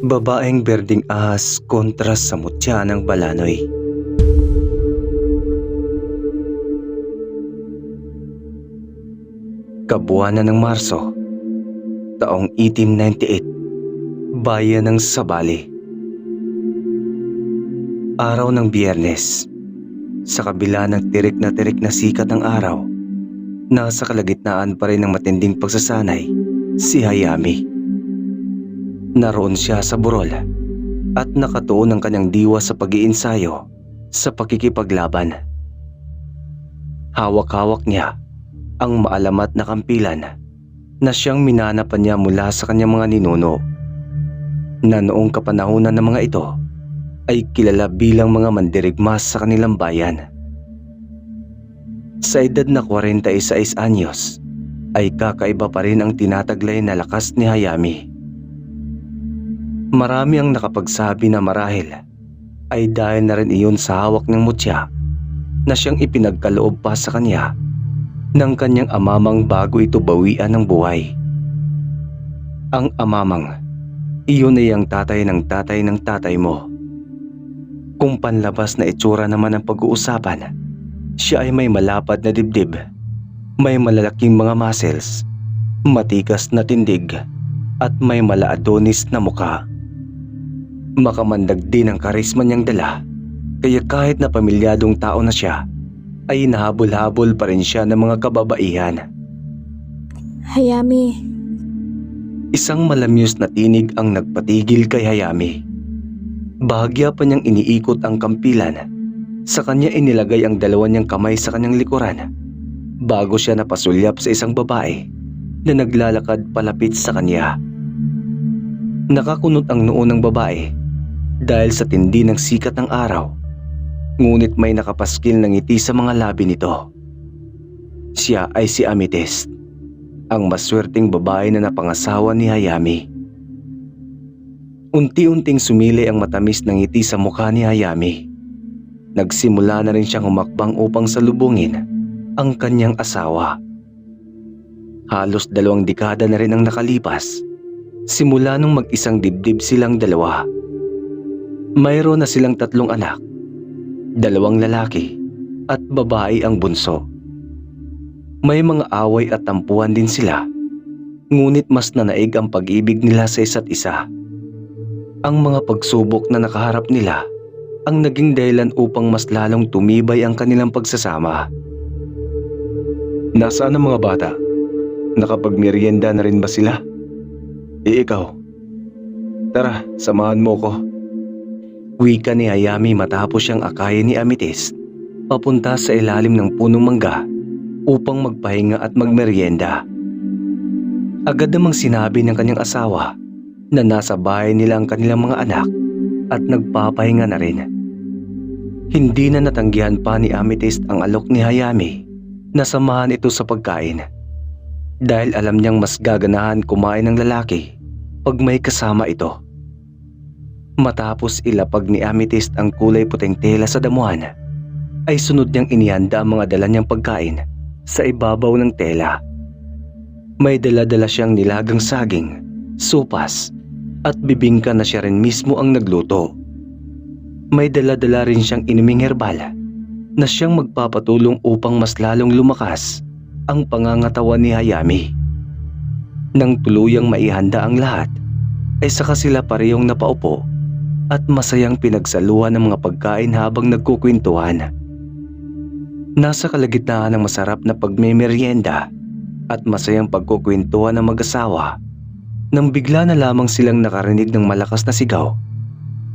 Babaeng berdeng ahas kontra sa mutya ng balanoy. Kabuwanan ng Marso, taong 1898, bayan ng Sabali. Araw ng Biyernes, sa kabila ng tirik na sikat ng araw, nasa kalagitnaan pa rin ng matinding pagsasanay si Hayami. Naroon siya sa burol at nakatuon ang kanyang diwa sa pag-iinsayo sa pakikipaglaban. Hawak-hawak niya ang maalamat na kampilan na siyang minanapan niya mula sa kanyang mga ninuno, na noong kapanahunan ng mga ito ay kilala bilang mga mandirigma sa kanilang bayan. Sa edad na 46 anyos ay kakaiba pa rin ang tinataglay na lakas ni Hayami. Marami ang nakapagsabi na marahil ay dahil na rin iyon sa hawak ng mutya na siyang ipinagkaloob pa sa kanya ng kanyang amamang bago ito bawian ng buhay. Ang amamang, iyon ay ang tatay ng tatay mo. Kung panlabas na itsura naman ang pag-uusapan, siya ay may malapad na dibdib, may malalaking mga muscles, matikas na tindig, at may malaadonis na mukha. Makamandag din ang karisma niyang dala, kaya kahit na pamilyadong tao na siya, ay nahabol-habol pa rin siya ng mga kababaihan. Hayami. Isang malamyos na tinig ang nagpatigil kay Hayami. Bahagya pa niyang iniikot ang kampilan. Sa kanya inilagay ang dalawa niyang kamay sa kanyang likuran bago siya napasulyap sa isang babae na naglalakad palapit sa kanya. Nakakunot ang noo ng babae dahil sa tindi ng sikat ng araw, ngunit may nakapaskil ng ngiti sa mga labi nito. Siya ay si Amethyst, ang maswerteng babae na napangasawa ni Hayami. Unti-unting sumilay ang matamis na ngiti sa mukha ni Hayami. Nagsimula na rin siyang humakbang upang salubungin ang kanyang asawa. Halos 2 dekada na rin ang nakalipas simula nung mag-isang dibdib silang dalawa. Mayroon na silang 3 anak, 2 lalaki at babae ang bunso. May mga away at tampuhan din sila, ngunit mas nanaig ang pag-ibig nila sa isa't isa. Ang mga pagsubok na nakaharap nila ang naging dahilan upang mas lalong tumibay ang kanilang pagsasama. Nasaan ang mga bata? Nakapagmerienda na rin ba sila? Ikaw, tara, samahan mo ko. Wika ni Hayami matapos siyang akayin ni Amethyst papunta sa ilalim ng punong mangga upang magpahinga at magmerienda. Agad namang sinabi ng kanyang asawa na nasa bahay nila ang kanilang mga anak at nagpapahinga na rin. Hindi na natanggihan pa ni Amethyst ang alok ni Hayami na samahan ito sa pagkain, dahil alam niyang mas gaganahan kumain ng lalaki pag may kasama ito. Matapos ilapag ni Amethyst ang kulay puting tela sa damuhan, ay sunod niyang inihanda ang mga dala niyang pagkain sa ibabaw ng tela. May dala-dala siyang nilagang saging, sopas, at bibingka na siya rin mismo ang nagluto. May dala-dala rin siyang inuming herbal na siyang magpapatulong upang mas lalong lumakas ang pangangatawan ni Hayami. Nang tuluyang maihanda ang lahat, ay saka sila parehong napaupo at masayang pinagsaluhan ng mga pagkain habang nagkukwentuhan. Nasa kalagitnaan ng masarap na pagmemeryenda at masayang pagkukwentuhan ng mag-asawa, nang bigla na lamang silang nakarinig ng malakas na sigaw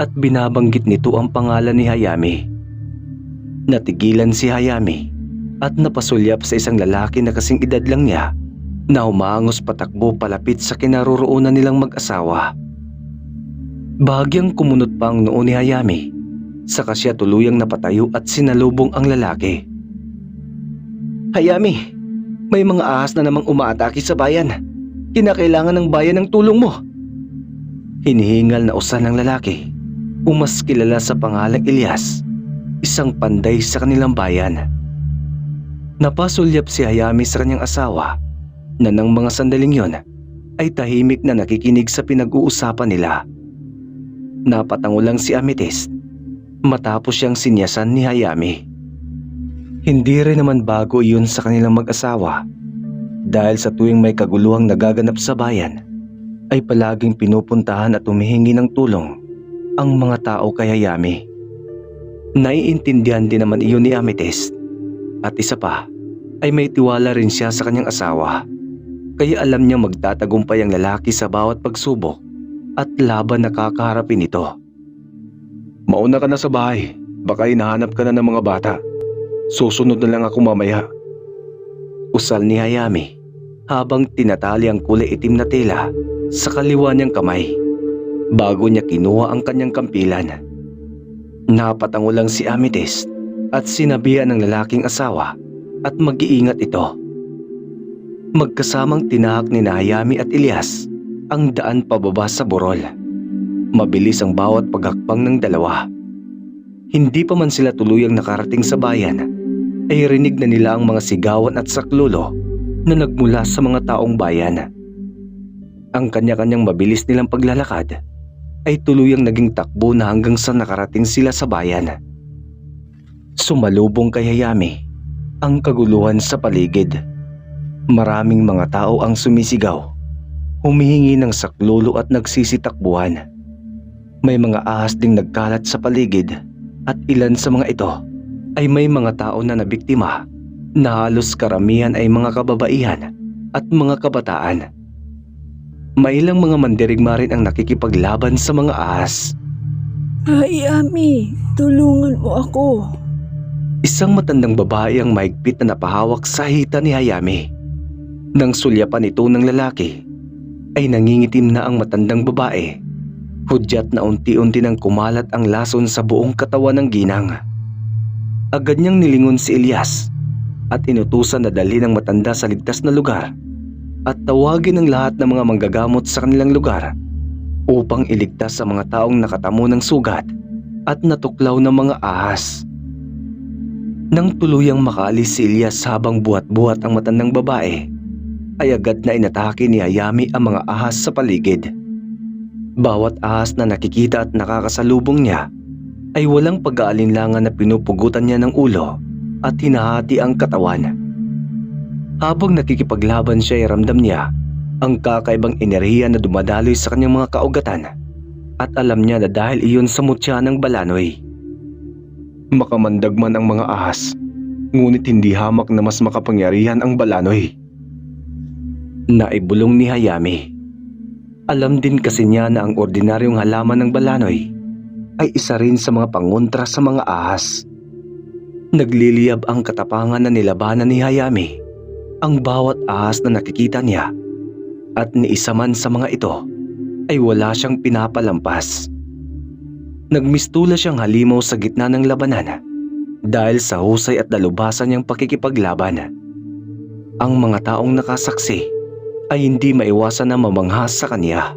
at binabanggit nito ang pangalan ni Hayami. Natigilan si Hayami at napasulyap sa isang lalaki na kasing edad lang niya na humangos patakbo palapit sa kinaroroonan nilang mag-asawa. Bahagyang kumunot pa ang noo ni Hayami, saka siya tuluyang napatayo at sinalubong ang lalaki. Hayami, may mga ahas na namang umaatake sa bayan. Kinakailangan ng bayan ng tulong mo. Hinihingal na usan ng lalaki, mas kilala sa pangalang Elias, isang panday sa kanilang bayan. Napasulyap si Hayami sa kanyang asawa na nang mga sandaling yon ay tahimik na nakikinig sa pinag-uusapan nila. Napatango lang si Amethyst matapos siyang sinyasan ni Hayami. Hindi rin naman bago iyon sa kanilang mag-asawa dahil sa tuwing may kaguluhang nagaganap sa bayan ay palaging pinupuntahan at humihingi ng tulong ang mga tao kay Hayami. Naiintindihan din naman iyon ni Amethyst at isa pa ay may tiwala rin siya sa kanyang asawa kaya alam niya magtatagumpay ang lalaki sa bawat pagsubok at laban na kakaharapin ito. Mauna ka na sa bahay, baka hinahanap ka na ng mga bata. Susunod na lang ako mamaya. Usal ni Hayami habang tinatali ang kulay itim na tela sa kaliwa niyang kamay bago niya kinuha ang kanyang kampilan. Napatango lang si Amethyst at sinabihan ng lalaking asawa at mag-iingat ito. Magkasamang tinahak ni Hayami at Elias ang daan pababa sa burol. Mabilis ang bawat paghakbang ng dalawa. Hindi pa man sila tuluyang nakarating sa bayan ay rinig na nila ang mga sigawan at saklolo na nagmula sa mga taong bayan. Ang kanya-kanyang mabilis nilang paglalakad ay tuluyang naging takbo na hanggang sa nakarating sila sa bayan. Sumalubong kay Hayami ang kaguluhan sa paligid. Maraming mga tao ang sumisigaw, humihingi ng saklolo at nagsisitakbuhan. May mga ahas ding nagkalat sa paligid at ilan sa mga ito ay may mga tao na nabiktima na halos karamihan ay mga kababaihan at mga kabataan. May ilang mga mandirigma rin ang nakikipaglaban sa mga ahas. Hayami, tulungan mo ako. Isang matandang babae ang mahigpit na napahawak sa hita ni Hayami. Nang sulyapan ito ng lalaki, ay nangingitim na ang matandang babae. Hudyat na unti-unti nang kumalat ang lason sa buong katawan ng ginang. Agad niyang nilingon si Elias at inutusan na dalhin ang matanda sa ligtas na lugar at tawagin ang lahat ng mga manggagamot sa kanilang lugar upang iligtas sa mga taong nakatamo ng sugat at natuklaw ng mga ahas. Nang tuluyang makaalis si Elias habang buhat-buhat ang matandang babae, ay agad na inatake ni Hayami ang mga ahas sa paligid. Bawat ahas na nakikita at nakakasalubong niya ay walang pag-aalinlangan na pinupugutan niya ng ulo at hinahati ang katawan. Habang nakikipaglaban siya ay ramdam niya ang kakaibang enerhiya na dumadaloy sa kanyang mga kaugatan at alam niya na dahil iyon sa mutya ng balanoy. Makamandag man ang mga ahas, ngunit hindi hamak na mas makapangyarihan ang balanoy. Naibulong ni Hayami. Alam din kasi niya na ang ordinaryong halaman ng balanoy ay isa rin sa mga pangontra sa mga ahas. Nagliliyab ang katapangan na nilabanan ni Hayami ang bawat ahas na nakikita niya at ni isa man sa mga ito ay wala siyang pinapalampas. Nagmistula siyang halimaw sa gitna ng labanan dahil sa husay at dalubasan niyang pakikipaglaban. Ang mga taong nakasaksi ay hindi maiwasan na mamangha sa kanya.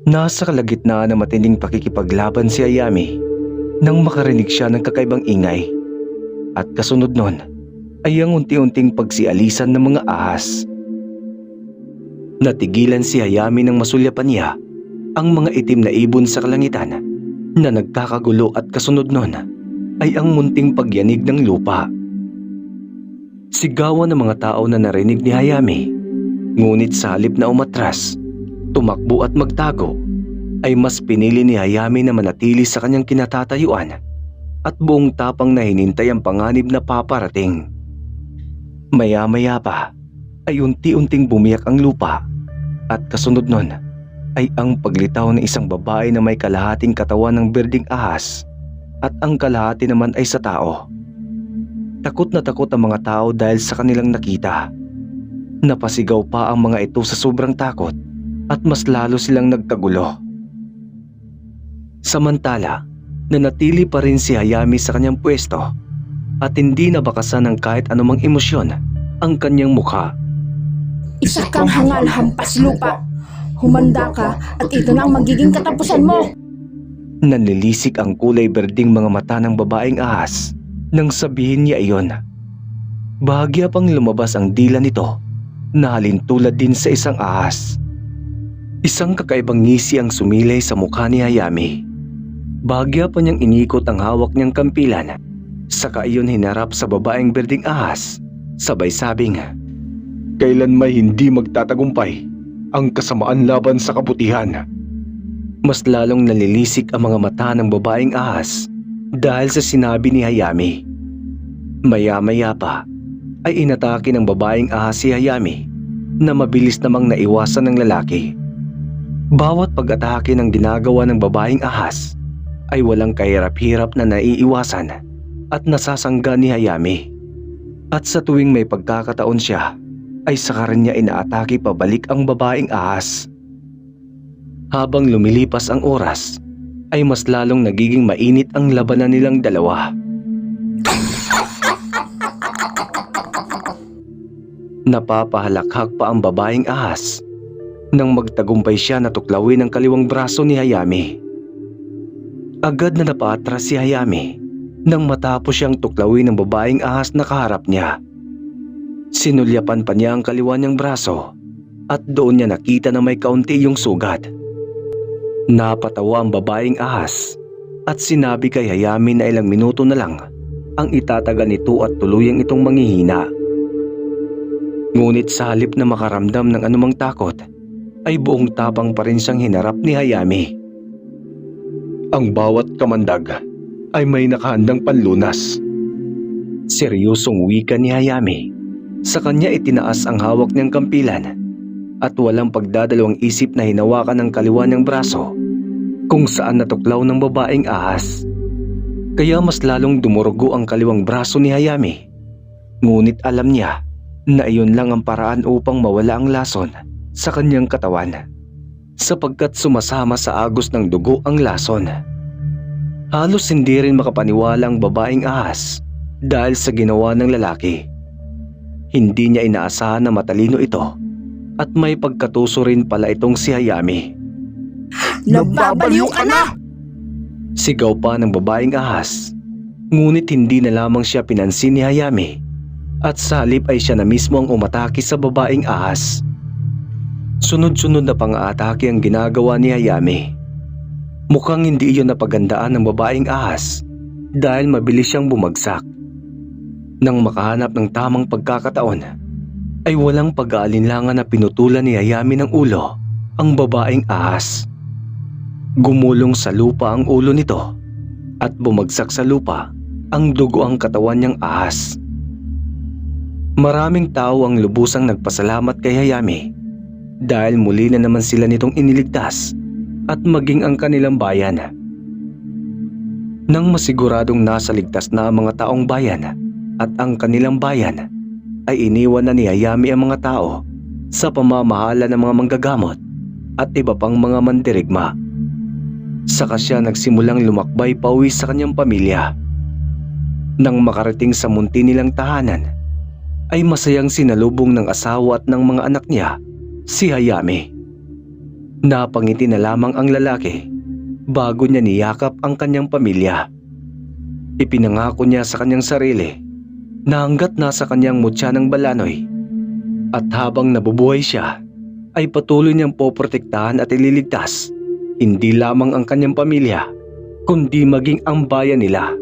Nasa kalagitnaan ng matinding pakikipaglaban si Hayami nang makarinig siya ng kakaibang ingay at kasunod nun ay ang unti-unting pagsialisan ng mga ahas. Natigilan si Hayami nang masulyapan niya ang mga itim na ibon sa kalangitan na nagkakagulo at kasunod nun ay ang munting pagyanig ng lupa. Sigawan ng mga tao na narinig ni Hayami. Ngunit sa halip na umatras, tumakbo at magtago, ay mas pinili ni Hayami na manatili sa kanyang kinatatayuan at buong tapang na hinintay ang panganib na paparating. Maya-maya pa ay unti-unting bumiyak ang lupa at kasunod nun ay ang paglitaw ng isang babae na may kalahating katawan ng berdeng ahas at ang kalahati naman ay sa tao. Takot na takot ang mga tao dahil sa kanilang nakita. Napasigaw pa ang mga ito sa sobrang takot at mas lalo silang nagkagulo. Samantala, nanatili pa rin si Hayami sa kanyang pwesto at hindi nabakasan ng kahit anumang emosyon ang kanyang mukha. Isa kang hangal hampas lupa. Humanda ka at ito na ang magiging katapusan mo. Nanlilisik ang kulay berdeng mga mata ng babaeng ahas nang sabihin niya iyon. Bahagya pang lumabas ang dila nito na halintulad din sa isang ahas. Isang kakaibang ngisi ang sumilay sa mukha ni Hayami. Bahagya pa niyang inikot ang hawak niyang kampilan. Saka iyon hinarap sa babaeng berdeng ahas. Sabay sabing, "Kailan may hindi magtatagumpay ang kasamaan laban sa kabutihan." Mas lalong nalilisik ang mga mata ng babaeng ahas dahil sa sinabi ni Hayami. Maya-maya pa ay inatake ng babaeng ahas si Hayami na mabilis namang naiwasan ng lalaki. Bawat pag-atake ng ginagawa ng babaeng ahas ay walang kahirap-hirap na naiiwasan at nasasangga ni Hayami. At sa tuwing may pagkakataon siya, ay saka rin niya inaatake pabalik ang babaeng ahas. Habang lumilipas ang oras, ay mas lalong nagiging mainit ang labanan nilang dalawa. Napapahalakhak pa ang babaeng ahas nang magtagumpay siya na tuklawin ang kaliwang braso ni Hayami. Agad na napaatras si Hayami nang matapos siyang tuklawin ng babaeng ahas na kaharap niya. Sinulyapan pa niya ang kaliwa niyang braso at doon niya nakita na may kaunti yung sugat. Napatawa ang babaeng ahas at sinabi kay Hayami na ilang minuto na lang ang itatagal nito at tuluyang itong manghihina. Ngunit sa halip na makaramdam ng anumang takot, ay buong tapang pa rin siyang hinarap ni Hayami. Ang bawat kamandag ay may nakahandang panlunas. Seryosong wika ni Hayami. Sa kanya itinaas ang hawak niyang kampilan at walang pagdadalawang isip na hinawakan ang kaliwa niyang braso kung saan natuklaw ng babaeng ahas. Kaya mas lalong dumurugo ang kaliwang braso ni Hayami. Ngunit alam niya na iyon lang ang paraan upang mawala ang lason sa kanyang katawan, sapagkat sumasama sa agos ng dugo ang lason. Halos hindi rin makapaniwala ang babaeng ahas dahil sa ginawa ng lalaki. Hindi niya inaasahan na matalino ito at may pagkatuso rin pala itong si Hayami. Nababaliw ka na! Sigaw pa ng babaeng ahas, ngunit hindi na lamang siya pinansin ni Hayami at sa halip ay siya na mismo ang umatake sa babaeng ahas. Sunod-sunod na pang-aatake ang ginagawa ni Hayami. Mukhang hindi iyon napagandaan ng babaeng ahas dahil mabilis siyang bumagsak. Nang makahanap ng tamang pagkakataon, ay walang pag-aalinlangan na pinutulan ni Hayami ng ulo ang babaeng ahas. Gumulong sa lupa ang ulo nito at bumagsak sa lupa ang dugo ang katawan niyang ahas. Maraming tao ang lubusang nagpasalamat kay Hayami dahil muli na naman sila nitong iniligtas at maging ang kanilang bayan. Nang masiguradong nasa ligtas na ang mga taong bayan at ang kanilang bayan, ay iniwan na ni Hayami ang mga tao sa pamamahala ng mga manggagamot at iba pang mga mandirigma. Saka siya nagsimulang lumakbay pauwi sa kanyang pamilya. Nang makarating sa munti nilang tahanan, ay masayang sinalubong ng asawa at ng mga anak niya si Hayami. Napangiti na lamang ang lalaki bago niya niyakap ang kanyang pamilya. Ipinangako niya sa kanyang sarili na hanggat nasa kanyang mutya ng balanoy at habang nabubuhay siya ay patuloy niyang poprotektahan at ililigtas hindi lamang ang kanyang pamilya kundi maging ang bayan nila.